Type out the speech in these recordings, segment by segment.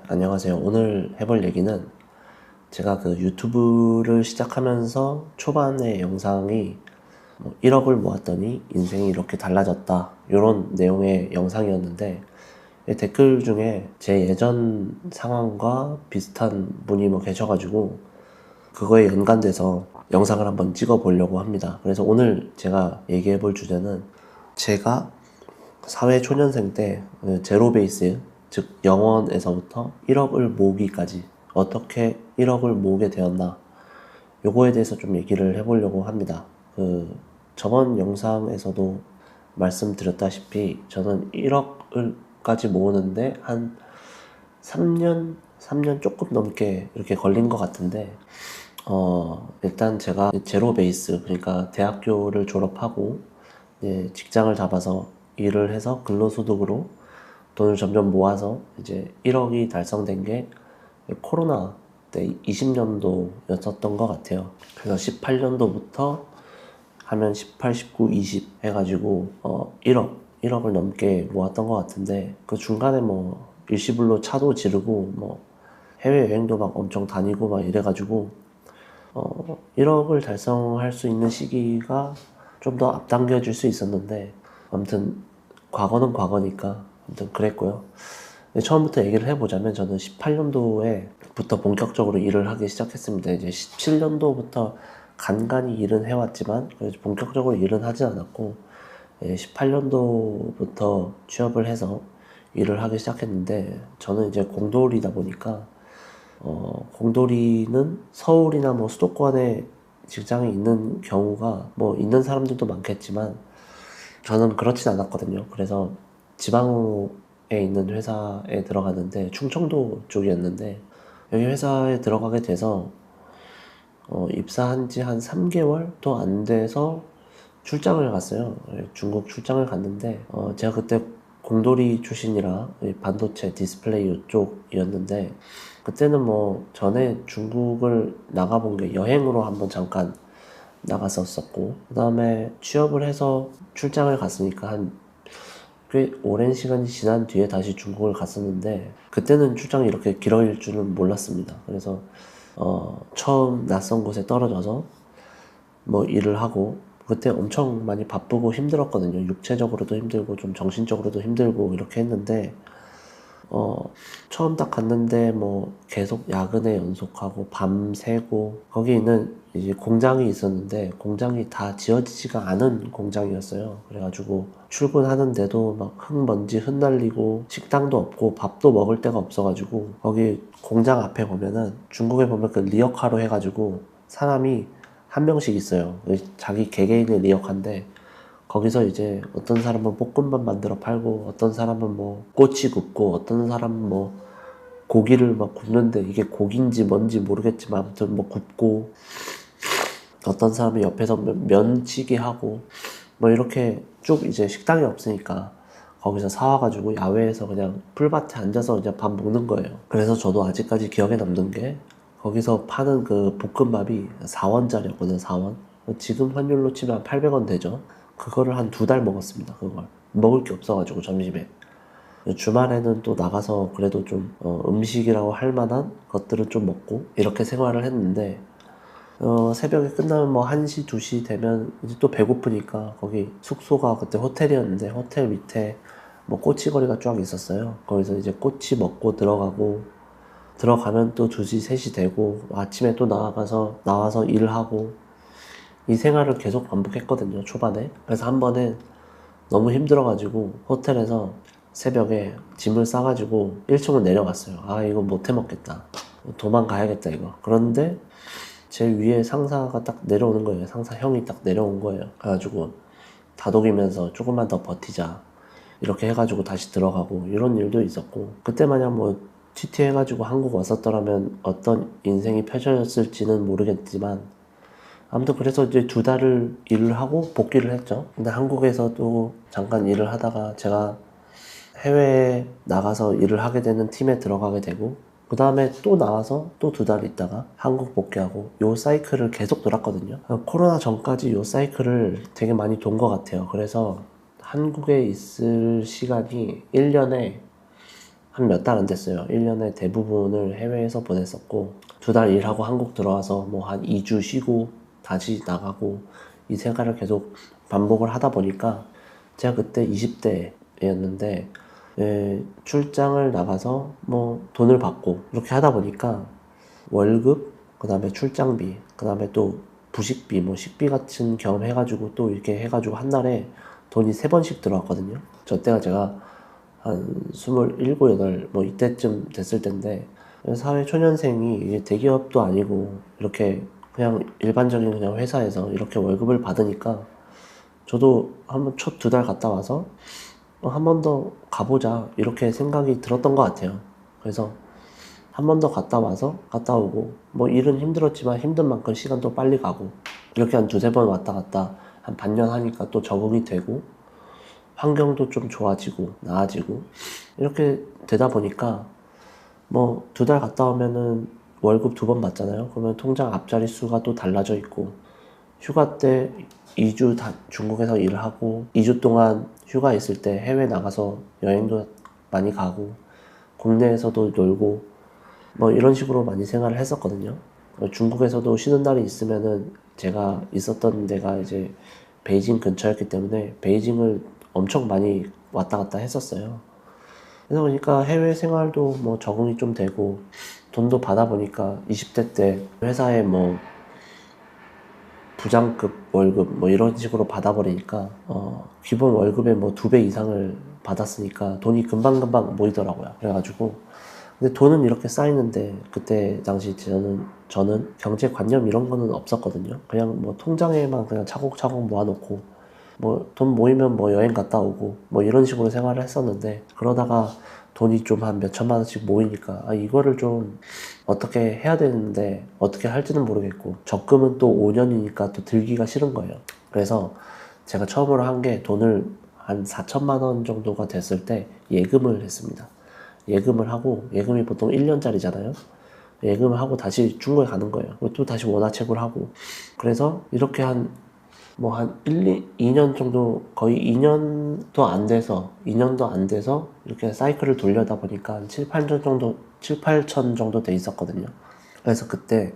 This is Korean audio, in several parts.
안녕하세요. 오늘 해볼 얘기는 제가 그 유튜브를 시작하면서 초반의 영상이 1억을 모았더니 인생이 이렇게 달라졌다 이런 내용의 영상이었는데 댓글 중에 제 예전 상황과 비슷한 분이 계셔가지고 그거에 연관돼서 영상을 한번 찍어 보려고 합니다. 그래서 오늘 제가 얘기해 볼 주제는 제가 사회 초년생 때 제로 베이스, 즉 0원에서부터 1억을 모으기까지 어떻게 1억을 모으게 되었나, 요거에 대해서 좀 얘기를 해보려고 합니다. 저번 영상에서도 말씀드렸다시피 저는 1억을까지 모으는데 한 3년 조금 넘게 이렇게 걸린 것 같은데, 일단 제가 제로 베이스, 그러니까 대학교를 졸업하고 이제 직장을 잡아서 일을 해서 근로소득으로 돈을 점점 모아서 이제 1억이 달성된 게 코로나 때 20년도였었던 것 같아요. 그래서 18년도부터 하면 18, 19, 20 해가지고 1억을 넘게 모았던 것 같은데, 그 중간에 일시불로 차도 지르고 해외여행도 막 엄청 다니고 막 이래가지고 1억을 달성할 수 있는 시기가 좀 더 앞당겨질 수 있었는데, 아무튼 과거는 과거니까 아무튼 그랬고요. 처음부터 얘기를 해보자면 저는 18년도에부터 본격적으로 일을 하기 시작했습니다. 이제 17년도부터 간간히 일은 해왔지만 본격적으로 일은 하지 않았고, 18년도부터 취업을 해서 일을 하기 시작했는데, 저는 이제 공돌이다 보니까 공돌이는 서울이나 수도권에 직장이 있는 경우가 있는 사람들도 많겠지만 저는 그렇진 않았거든요. 그래서 지방에 있는 회사에 들어갔는데, 충청도 쪽이었는데, 여기 회사에 들어가게 돼서 입사한 지 한 3개월도 안 돼서 출장을 갔어요. 중국 출장을 갔는데, 제가 그때 공돌이 출신이라 반도체 디스플레이 쪽이었는데, 그때는 전에 중국을 나가본 게 여행으로 한번 잠깐 나갔었고, 그 다음에 취업을 해서 출장을 갔으니까 한 꽤 오랜 시간이 지난 뒤에 다시 중국을 갔었는데, 그때는 출장이 이렇게 길어질 줄은 몰랐습니다. 그래서 처음 낯선 곳에 떨어져서 일을 하고, 그때 엄청 많이 바쁘고 힘들었거든요. 육체적으로도 힘들고 좀 정신적으로도 힘들고 이렇게 했는데, 처음 딱 갔는데 계속 야근에 연속하고 밤새고, 거기 있는 이제 공장이 있었는데 공장이 다 지어지지가 않은 공장이었어요. 그래가지고 출근하는데도 흙먼지 흩날리고 식당도 없고 밥도 먹을 데가 없어가지고, 거기 공장 앞에 보면은 중국에 보면 그 리어카로 해가지고 사람이 한 명씩 있어요. 자기 개개인의 리어카인데, 거기서 이제 어떤 사람은 볶음밥 만들어 팔고, 어떤 사람은 꼬치 굽고, 어떤 사람은 고기를 굽는데 이게 고기인지 뭔지 모르겠지만 아무튼 굽고, 어떤 사람은 옆에서 면치기 하고, 이렇게 쭉 이제 식당이 없으니까 거기서 사와가지고 야외에서 그냥 풀밭에 앉아서 이제 밥 먹는 거예요. 그래서 저도 아직까지 기억에 남는 게, 거기서 파는 그 볶음밥이 4원짜리였거든요. 4원. 지금 환율로 치면 800원 되죠. 그거를 한 2달 먹었습니다. 그걸 먹을 게 없어가지고 점심에. 주말에는 또 나가서 그래도 좀 음식이라고 할 만한 것들은 좀 먹고 이렇게 생활을 했는데, 새벽에 끝나면 1시, 2시 되면 이제 또 배고프니까, 거기 숙소가 그때 호텔이었는데 호텔 밑에 꼬치거리가 쫙 있었어요. 거기서 이제 꼬치 먹고 들어가면 또 2시, 3시 되고, 아침에 또 나와서 일을 하고, 이 생활을 계속 반복했거든요, 초반에. 그래서 한 번은 너무 힘들어가지고 호텔에서 새벽에 짐을 싸가지고 1층으로 내려갔어요. 아, 이거 못 해먹겠다, 도망가야겠다 이거. 그런데 제 위에 상사가 딱 내려오는 거예요. 상사 형이 딱 내려온 거예요. 그래가지고 다독이면서 조금만 더 버티자 이렇게 해가지고 다시 들어가고, 이런 일도 있었고, 그때 마냥 TT 해가지고 한국 왔었더라면 어떤 인생이 펼쳐졌을지는 모르겠지만, 아무튼 그래서 이제 2달을 일을 하고 복귀를 했죠. 근데 한국에서도 잠깐 일을 하다가 제가 해외에 나가서 일을 하게 되는 팀에 들어가게 되고, 그 다음에 또 나와서 또 2달 있다가 한국 복귀하고, 요 사이클을 계속 돌았거든요. 코로나 전까지 요 사이클을 되게 많이 돈 것 같아요. 그래서 한국에 있을 시간이 1년에 한 몇 달 안 됐어요. 1년의 대부분을 해외에서 보냈었고 2달 일하고 한국 들어와서 뭐 한 2주 쉬고 다시 나가고 이 생활을 계속 반복을 하다 보니까 제가 그때 20대였는데 출장을 나가서 뭐 돈을 받고 이렇게 하다 보니까 월급, 그 다음에 출장비, 그 다음에 또 부식비, 뭐 식비 같은 겸 해가지고 또 이렇게 해가지고 한 달에 돈이 3번씩 들어왔거든요. 저 때가 제가 한 27, 8, 뭐 이때쯤 됐을 텐데 사회 초년생이 이게 대기업도 아니고 이렇게 그냥 일반적인 그냥 회사에서 이렇게 월급을 받으니까 저도 한번 첫 2달 갔다 와서 한 번 더 가보자 이렇게 생각이 들었던 것 같아요. 그래서 한 번 더 갔다 와서 갔다 오고 뭐 일은 힘들었지만 힘든 만큼 시간도 빨리 가고 이렇게 한 2, 3번 왔다 갔다 한 반년 하니까 또 적응이 되고 환경도 좀 좋아지고 나아지고 이렇게 되다 보니까 뭐 2달 갔다 오면은 월급 2번 받잖아요. 그러면 통장 앞자리 수가 또 달라져 있고 휴가 때 2주 중국에서 일을 하고 2주 동안 휴가 있을 때 해외 나가서 여행도 많이 가고 국내에서도 놀고 뭐 이런 식으로 많이 생활을 했었거든요. 중국에서도 쉬는 날이 있으면은 제가 있었던 데가 이제 베이징 근처였기 때문에 베이징을 엄청 많이 왔다 갔다 했었어요. 그래서 보니까 해외 생활도 뭐 적응이 좀 되고 돈도 받아보니까 20대 때 회사에 뭐 부장급 월급 뭐 이런 식으로 받아버리니까 기본 월급의 뭐 2배 이상을 받았으니까 돈이 금방금방 모이더라고요. 그래가지고 근데 돈은 이렇게 쌓이는데 그때 당시 저는 경제관념 이런 거는 없었거든요. 그냥 뭐 통장에만 그냥 차곡차곡 모아놓고 뭐 돈 모이면 뭐 여행 갔다 오고 뭐 이런 식으로 생활을 했었는데 그러다가 돈이 좀 한 몇 천만 원씩 모이니까 이거를 좀 어떻게 해야 되는데 어떻게 할지는 모르겠고 적금은 또 5년이니까 또 들기가 싫은 거예요. 그래서 제가 처음으로 한 게 돈을 한 4천만 원 정도가 됐을 때 예금을 했습니다. 예금을 하고 예금이 보통 1년짜리잖아요. 예금을 하고 다시 중국에 가는 거예요. 또 다시 원화채굴 하고 그래서 이렇게 한 뭐 한 2년 정도 거의 2년도 안 돼서 이렇게 사이클을 돌려다 보니까 한 7, 8천 정도 돼 있었거든요. 그래서 그때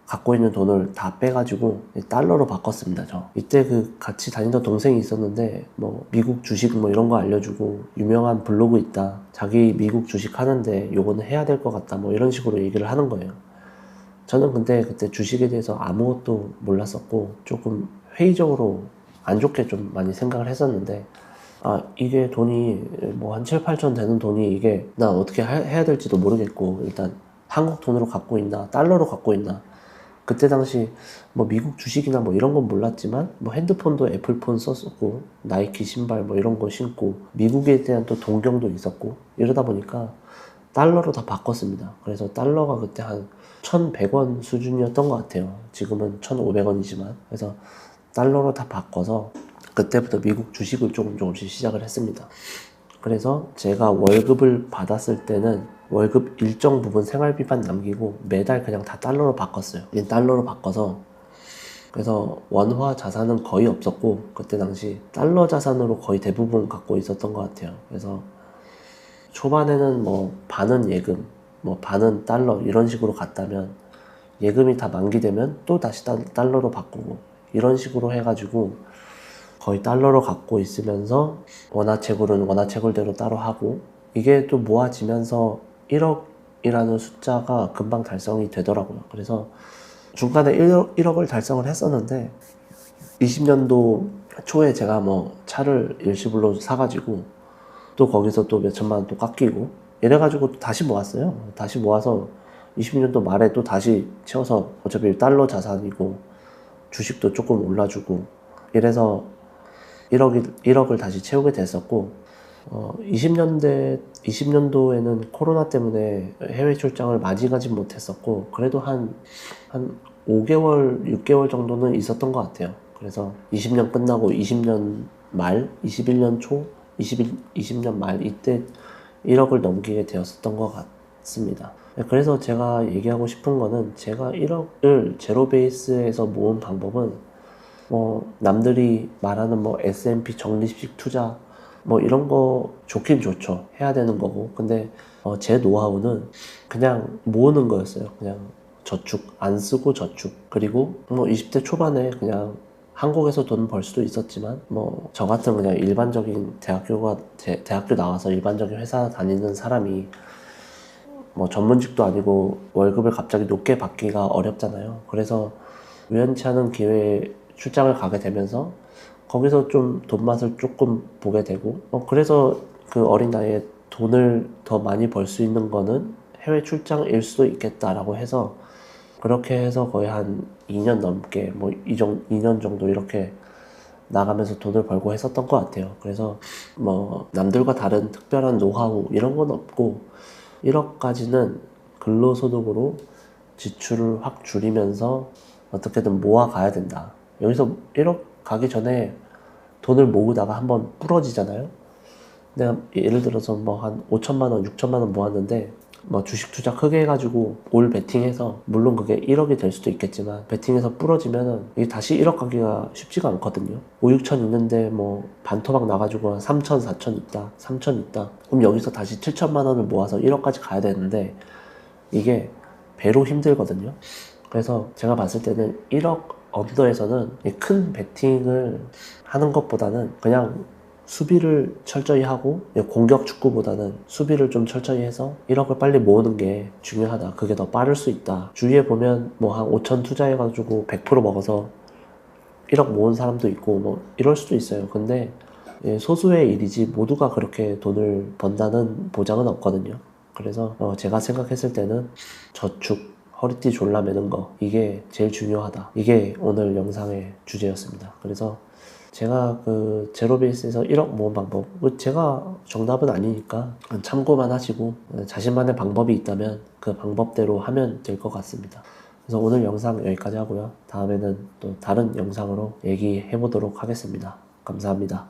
갖고 있는 돈을 다 빼가지고 달러로 바꿨습니다. 저 이때 그 같이 다니던 동생이 있었는데 뭐 미국 주식 뭐 이런 거 알려주고 유명한 블로그 있다, 자기 미국 주식 하는데 요거는 해야 될 것 같다 뭐 이런 식으로 얘기를 하는 거예요. 저는 근데 그때 주식에 대해서 아무것도 몰랐었고 조금 회의적으로 안 좋게 좀 많이 생각을 했었는데 이게 돈이 뭐 한 7, 8천 되는 돈이 이게 나 어떻게 해야 될지도 모르겠고 일단 한국 돈으로 갖고 있나 달러로 갖고 있나 그때 당시 뭐 미국 주식이나 뭐 이런 건 몰랐지만 뭐 핸드폰도 애플폰 썼었고 나이키 신발 뭐 이런 거 신고 미국에 대한 또 동경도 있었고 이러다 보니까 달러로 다 바꿨습니다. 그래서 달러가 그때 한 1,100원 수준이었던 것 같아요. 지금은 1,500원이지만 그래서 달러로 다 바꿔서 그때부터 미국 주식을 조금씩 시작을 했습니다. 그래서 제가 월급을 받았을 때는 월급 일정 부분 생활비만 남기고 매달 그냥 다 달러로 바꿨어요. 달러로 바꿔서 그래서 원화 자산은 거의 없었고 그때 당시 달러 자산으로 거의 대부분 갖고 있었던 것 같아요. 그래서 초반에는 뭐 반은 예금, 뭐 반은 달러 이런 식으로 갔다면 예금이 다 만기되면 또 다시 달러로 바꾸고 이런 식으로 해가지고 거의 달러로 갖고 있으면서 원화채굴은 원화채굴대로 따로 하고 이게 또 모아지면서 1억이라는 숫자가 금방 달성이 되더라고요. 그래서 중간에 1억을 달성을 했었는데 20년도 초에 제가 뭐 차를 일시불로 사가지고 또 거기서 또 몇천만 원 또 깎이고 이래가지고 다시 모았어요. 다시 모아서 20년도 말에 또 다시 채워서 어차피 달러 자산이고 주식도 조금 올라주고 이래서 1억을 다시 채우게 됐었고 20년도에는 코로나 때문에 해외 출장을 많이 가지 못했었고 그래도 한 5개월, 6개월 정도는 있었던 것 같아요. 그래서 20년 끝나고 20년 말, 21년 초, 20년 말 이때 1억을 넘기게 되었었던 것 같습니다. 그래서 제가 얘기하고 싶은 거는 제가 1억을 제로 베이스에서 모은 방법은 뭐 남들이 말하는 뭐 S&P 적립식 투자 뭐 이런 거 좋긴 좋죠. 해야 되는 거고. 근데 제 노하우는 그냥 모으는 거였어요. 그냥 저축, 안 쓰고 저축. 그리고 뭐 20대 초반에 그냥 한국에서 돈 벌 수도 있었지만 뭐 저 같은 그냥 일반적인 대학교 나와서 일반적인 회사 다니는 사람이 뭐 전문직도 아니고 월급을 갑자기 높게 받기가 어렵잖아요. 그래서 우연치 않은 기회에 출장을 가게 되면서 거기서 좀 돈 맛을 조금 보게 되고 그래서 그 어린 나이에 돈을 더 많이 벌 수 있는 거는 해외 출장일 수도 있겠다라고 해서 그렇게 해서 거의 한 2년 넘게 2년 정도 이렇게 나가면서 돈을 벌고 했었던 것 같아요. 그래서 뭐 남들과 다른 특별한 노하우 이런 건 없고 1억까지는 근로소득으로 지출을 확 줄이면서 어떻게든 모아가야 된다. 여기서 1억 가기 전에 돈을 모으다가 한번 부러지잖아요. 내가 예를 들어서 뭐 한 5천만 원, 6천만 원 모았는데 뭐 주식 투자 크게 해가지고 올 베팅해서 물론 그게 1억이 될 수도 있겠지만 베팅해서 부러지면은 이게 다시 1억 가기가 쉽지가 않거든요. 5, 6천 있는데 뭐 반토막 나가지고 한 3천, 4천 있다, 3천 있다. 그럼 여기서 다시 7천만 원을 모아서 1억까지 가야 되는데 이게 배로 힘들거든요. 그래서 제가 봤을 때는 1억 언더에서는 큰 베팅을 하는 것보다는 그냥 수비를 철저히 하고 공격 축구보다는 수비를 좀 철저히 해서 1억을 빨리 모으는 게 중요하다. 그게 더 빠를 수 있다. 주위에 보면 뭐 한 5천 투자해가지고 100% 먹어서 1억 모은 사람도 있고 뭐 이럴 수도 있어요. 근데 소수의 일이지 모두가 그렇게 돈을 번다는 보장은 없거든요. 그래서 제가 생각했을 때는 저축, 허리띠 졸라 매는 거 이게 제일 중요하다. 이게 오늘 영상의 주제였습니다. 그래서 제가 그 제로베이스에서 1억 모은 방법 제가 정답은 아니니까 참고만 하시고 자신만의 방법이 있다면 그 방법대로 하면 될 것 같습니다. 그래서 오늘 영상 여기까지 하고요. 다음에는 또 다른 영상으로 얘기해 보도록 하겠습니다. 감사합니다.